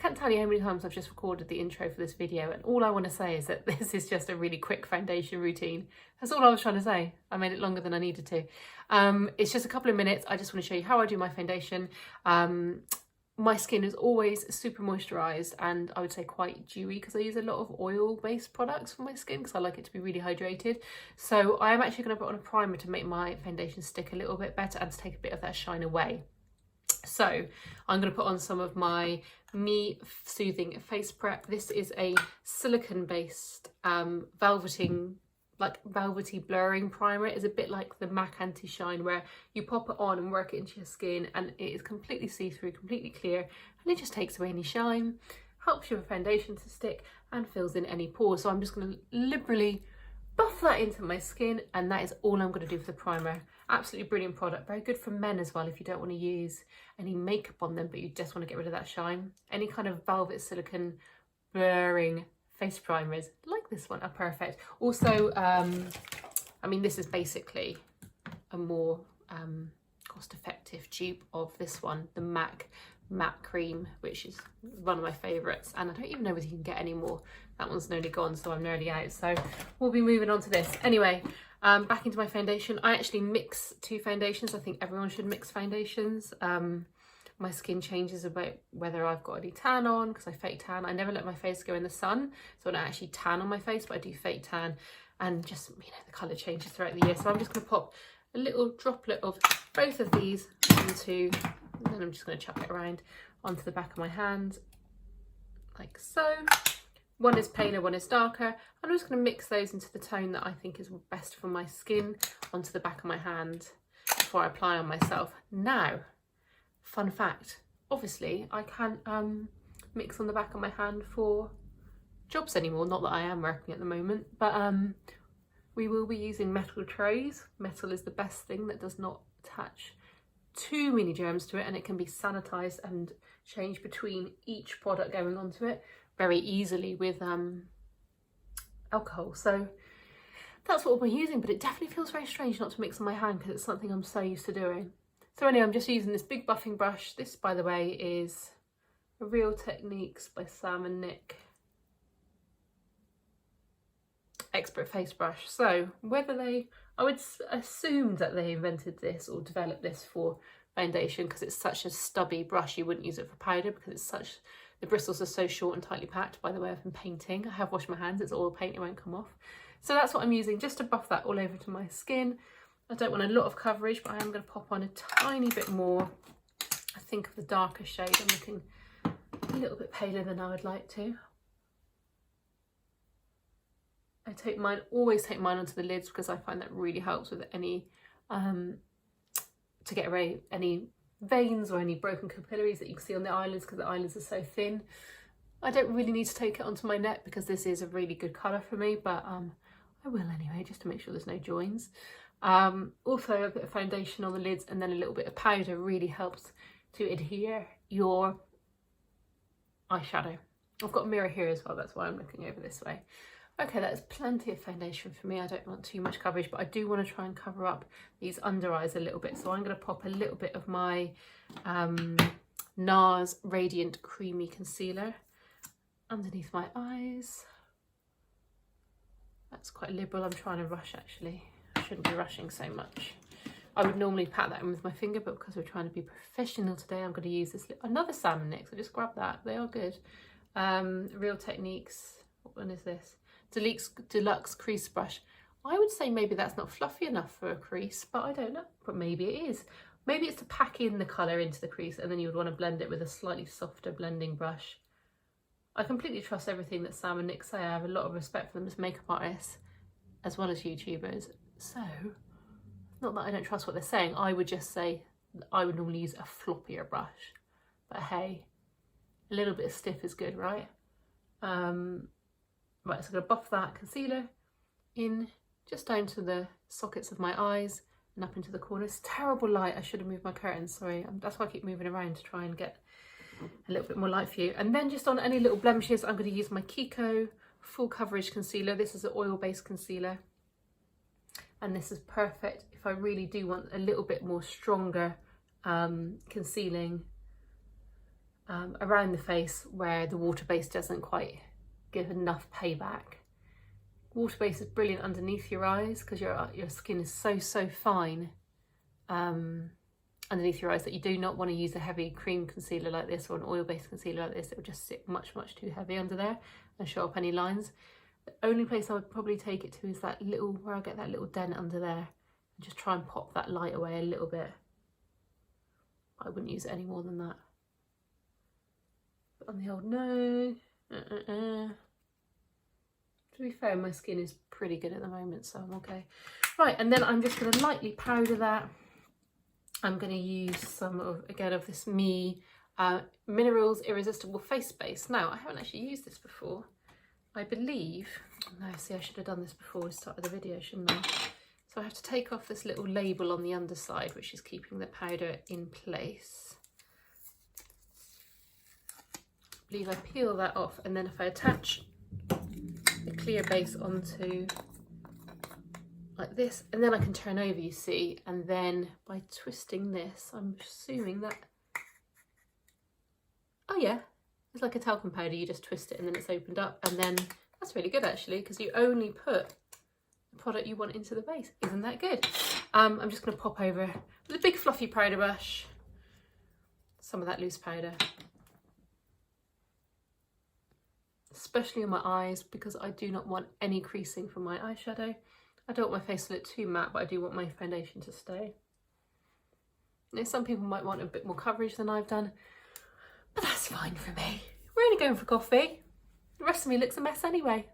can't tell you how many times I've just recorded the intro for this video, and all I want to say is that this is just a really quick foundation routine. That's all I was trying to say. I made it longer than I needed to. It's just a couple of minutes. I just want to show you how I do my foundation. My skin is always super moisturised and I would say quite dewy because I use a lot of oil-based products for my skin because I like it to be really hydrated. So I am actually going to put on a primer to make my foundation stick a little bit better and to take a bit of that shine away. So I'm going to put on some of my Me Soothing Face Prep. This is a silicone-based velvety blurring primer. It is a bit like the MAC Antishine, where you pop it on and work it into your skin and it is completely see-through, completely clear, and it just takes away any shine, helps your foundation to stick and fills in any pores. So I'm just going to liberally buff that into my skin, and that is all I'm going to do for the primer. Absolutely brilliant product, very good for men as well if you don't want to use any makeup on them but you just want to get rid of that shine. Any kind of velvet silicone blurring face primers like this one are perfect. Also, I mean, this is basically a more cost-effective dupe of this one, the MAC Matte Cream, which is one of my favourites, and I don't even know whether you can get any more. That one's nearly gone, so I'm nearly out, so we'll be moving on to this. Anyway, back into my foundation. I actually mix two foundations. I think everyone should mix foundations. My skin changes about whether I've got any tan on, because I fake tan. I never let my face go in the sun, so I don't actually tan on my face, but I do fake tan, and just, you know, the colour changes throughout the year. So I'm just going to pop a little droplet of both of these into, and then I'm just going to chuck it around onto the back of my hand, like so. One is paler, one is darker. I'm just going to mix those into the tone that I think is best for my skin onto the back of my hand before I apply on myself. Now, fun fact, obviously I can't mix on the back of my hand for jobs anymore, not that I am working at the moment, but we will be using metal trays. Metal is the best thing that does not attach too many germs to it, and it can be sanitized and changed between each product going onto it very easily with alcohol. So that's what we'll be using, but it definitely feels very strange not to mix on my hand because it's something I'm so used to doing. So anyway, I'm just using this big buffing brush. This, by the way, is a Real Techniques by Sam and Nick expert face brush. So whether I would assume that they invented this or developed this for foundation because it's such a stubby brush. You wouldn't use it for powder because it's such, the bristles are so short and tightly packed. By the way, I've been painting. I have washed my hands. It's oil paint, it won't come off. So that's what I'm using, just to buff that all over to my skin. I don't want a lot of coverage, but I am going to pop on a tiny bit more. I think of the darker shade. I'm looking a little bit paler than I would like to. I take mine, always take mine onto the lids because I find that really helps with any, to get away any veins or any broken capillaries that you can see on the eyelids because the eyelids are so thin. I don't really need to take it onto my neck because this is a really good colour for me, but I will anyway, just to make sure there's no joins. Also a bit of foundation on the lids and then a little bit of powder really helps to adhere your eyeshadow. I've got a mirror here as well, that's why I'm looking over this way. Okay, that's plenty of foundation for me. I don't want too much coverage, but I do want to try and cover up these under eyes a little bit. So I'm going to pop a little bit of my NARS Radiant Creamy Concealer underneath my eyes. That's quite liberal. I'm trying to rush actually. I shouldn't be rushing so much. I would normally pat that in with my finger, but because we're trying to be professional today, I'm going to use this another Sam and Nick. So just grab that. They are good. Real Techniques. What one is this? Deluxe Crease Brush. I would say maybe that's not fluffy enough for a crease, but I don't know. But maybe it is. Maybe it's to pack in the colour into the crease, and then you would want to blend it with a slightly softer blending brush. I completely trust everything that Sam and Nick say. I have a lot of respect for them as makeup artists as well as YouTubers. So, not that I don't trust what they're saying. I would just say I would normally use a floppier brush. But hey, a little bit of stiff is good, right? Right, so I'm going to buff that concealer in just down to the sockets of my eyes and up into the corners. Terrible light. I should have moved my curtains, sorry. That's why I keep moving around to try and get a little bit more light for you. And then just on any little blemishes, I'm going to use my Kiko Full Coverage Concealer. This is an oil-based concealer. And this is perfect if I really do want a little bit more stronger concealing around the face where the water base doesn't quite give enough payback. Water base is brilliant underneath your eyes because your skin is so fine underneath your eyes that you do not want to use a heavy cream concealer like this or an oil-based concealer like this. It will just sit much too heavy under there and show up any lines. The only place I would probably take it to is that little, where I get that little dent under there, and just try and pop that light away a little bit. I wouldn't use it any more than that. But on the old nose, to be fair, my skin is pretty good at the moment, so I'm okay. Right, and then I'm just going to lightly powder that. I'm going to use some of, again, of this Minerals Irresistible Face Base. Now, I haven't actually used this before. I believe, no, see, I should have done this before we started the video, shouldn't I? So I have to take off this little label on the underside, which is keeping the powder in place. I believe I peel that off, and then if I attach the clear base onto like this, and then I can turn over, you see, and then by twisting this, I'm assuming that, oh yeah, it's like a talcum powder, you just twist it and then it's opened up, and then that's really good actually, because you only put the product you want into the base. Isn't that good? I'm just going to pop over with a big fluffy powder brush some of that loose powder, especially on my eyes, because I do not want any creasing from my eyeshadow. I don't want my face to look too matte, but I do want my foundation to stay. Now, some people might want a bit more coverage than I've done, but that's fine for me. We're only going for coffee. The rest of me looks a mess anyway.